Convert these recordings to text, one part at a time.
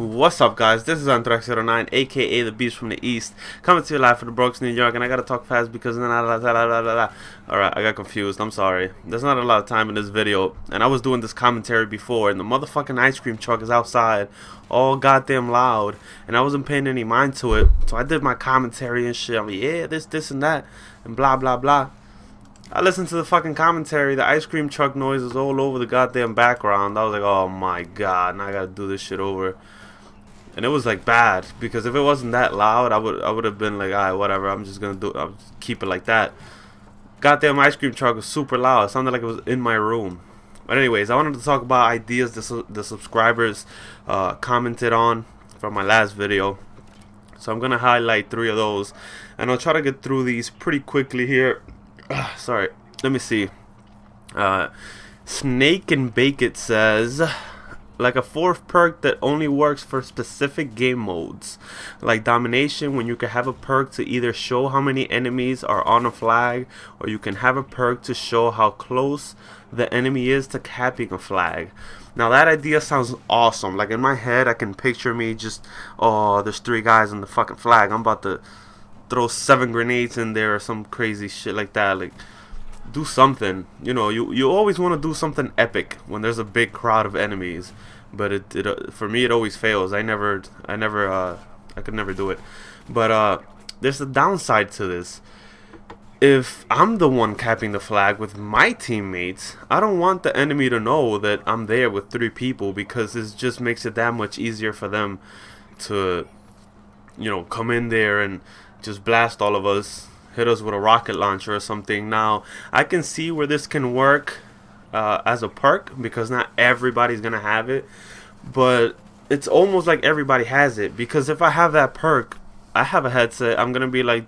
What's up, guys? This is Anthrax09, aka the Beast from the East, coming to you live from the Bronx, New York. And I gotta talk fast because alright, I got confused. I'm sorry. There's not a lot of time in this video, and I was doing this commentary before, and the motherfucking ice cream truck is outside, all goddamn loud, and I wasn't paying any mind to it. So I did my commentary and shit. I'm like, yeah, this, and that, and blah, blah, blah. I listened to the fucking commentary. The ice cream truck noise is all over the goddamn background. I was like, oh my god, now I gotta do this shit over. And it was like bad, because if it wasn't that loud, I would have been like, alright, whatever, I'll just keep it like that. Goddamn ice cream truck was super loud. It sounded like it was in my room. But anyways, I wanted to talk about ideas the subscribers commented on from my last video. So I'm gonna highlight 3 of those, and I'll try to get through these pretty quickly here. Sorry, let me see. Snake and Bake It says, like a 4th perk that only works for specific game modes, like domination, when you can have a perk to either show how many enemies are on a flag, or you can have a perk to show how close the enemy is to capping a flag. Now that idea sounds awesome. Like in my head, I can picture me just, oh, there's 3 guys on the fucking flag, I'm about to throw 7 grenades in there or some crazy shit like that. Like, do something. You know, you always want to do something epic when there's a big crowd of enemies, but it for me it always fails. I could never do it. But there's a downside to this. If I'm the one capping the flag with my teammates, I don't want the enemy to know that I'm there with 3 people, because it just makes it that much easier for them to, you know, come in there and just blast all of us, hit us with a rocket launcher or something. Now, I can see where this can work as a perk, because not everybody's gonna have it, but it's almost like everybody has it, because if I have that perk, I have a headset, I'm gonna be like,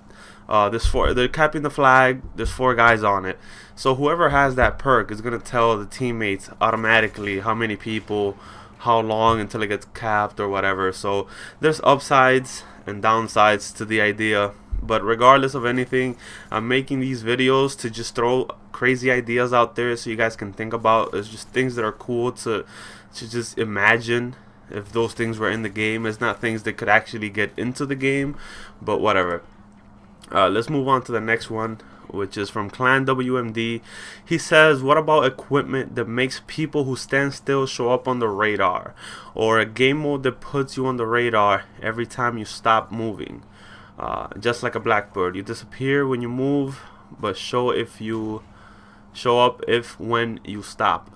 they're capping the flag, there's 4 guys on it, so whoever has that perk is gonna tell the teammates automatically how many people, how long until it gets capped or whatever. So there's upsides and downsides to the idea, but regardless of anything, I'm making these videos to just throw crazy ideas out there so you guys can think about. It's just things that are cool to just imagine if those things were in the game. It's not things that could actually get into the game, but whatever. Let's move on to the next one, which is from Clan WMD. He says, what about equipment that makes people who stand still show up on the radar, or a game mode that puts you on the radar every time you stop moving? Just like a blackbird, you disappear when you move, but show up when you stop.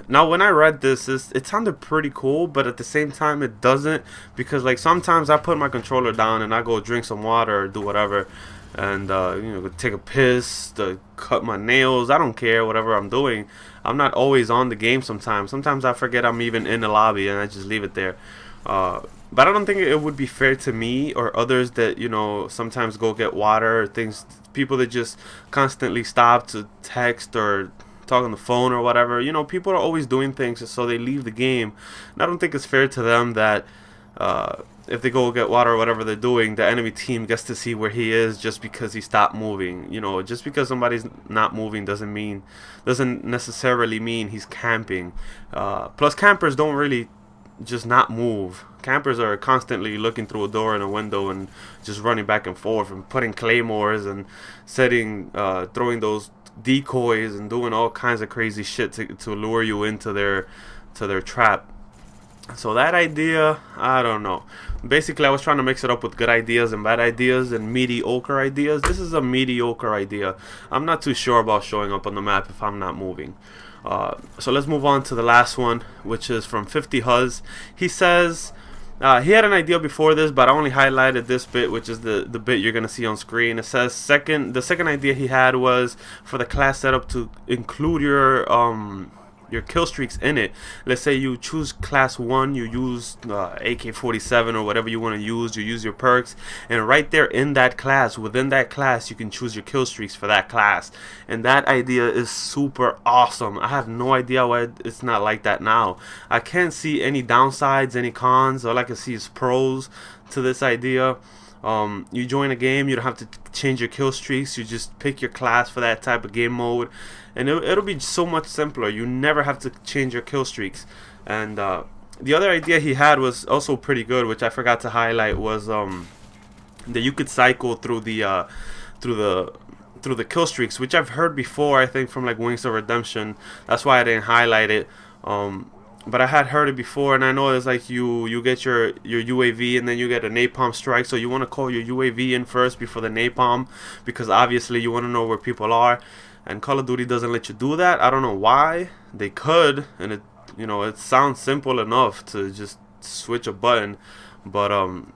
Now when I read this, it sounded pretty cool, but at the same time it doesn't, because like sometimes I put my controller down and I go drink some water or do whatever, and you know, take a piss, to cut my nails, I don't care, whatever I'm doing. I'm not always on the game sometimes. Sometimes I forget I'm even in the lobby and I just leave it there. But I don't think it would be fair to me or others that, you know, sometimes go get water or things, people that just constantly stop to text or talk on the phone or whatever. You know, people are always doing things, so they leave the game, and I don't think it's fair to them that if they go get water or whatever they're doing, the enemy team gets to see where he is just because he stopped moving. You know, just because somebody's not moving doesn't necessarily mean he's camping. Plus, campers don't really just not move. Campers are constantly looking through a door and a window and just running back and forth and putting claymores and throwing those decoys and doing all kinds of crazy shit to lure you into their trap. So that idea, I don't know. Basically, I was trying to mix it up with good ideas and bad ideas and mediocre ideas. This is a mediocre idea. I'm not too sure about showing up on the map if I'm not moving. So let's move on to the last one, which is from 50 Huz. He says, he had an idea before this, but I only highlighted this bit, which is the bit you're gonna see on screen. It says the second idea he had was for the class setup to include your kill streaks in it. Let's say you choose class 1, you use AK-47 or whatever you want to use. You use your perks, and right there in that class, within that class, you can choose your kill streaks for that class. And that idea is super awesome. I have no idea why it's not like that now. I can't see any downsides, any cons. All I can see is pros to this idea. You join a game, you don't have to change your kill streaks, you just pick your class for that type of game mode, and it'll be so much simpler. You never have to change your kill streaks, and the other idea he had was also pretty good, which I forgot to highlight, was that you could cycle through through the the kill streaks, which I've heard before. I think from like Wings of Redemption. That's why I didn't highlight it. But I had heard it before, and I know it's like you get your UAV and then you get a napalm strike. So you want to call your UAV in first before the napalm, because obviously you want to know where people are. And Call of Duty doesn't let you do that. I don't know why. They could, and it sounds simple enough to just switch a button. But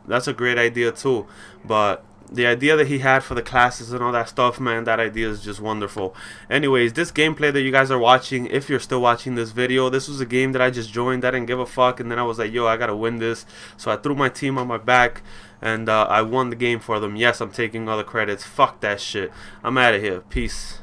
that's a great idea too. But the idea that he had for the classes and all that stuff, man, that idea is just wonderful. Anyways, this gameplay that you guys are watching, if you're still watching this video, this was a game that I just joined. I didn't give a fuck, and then I was like, yo, I gotta win this. So I threw my team on my back, and I won the game for them. Yes, I'm taking all the credits. Fuck that shit. I'm out of here. Peace.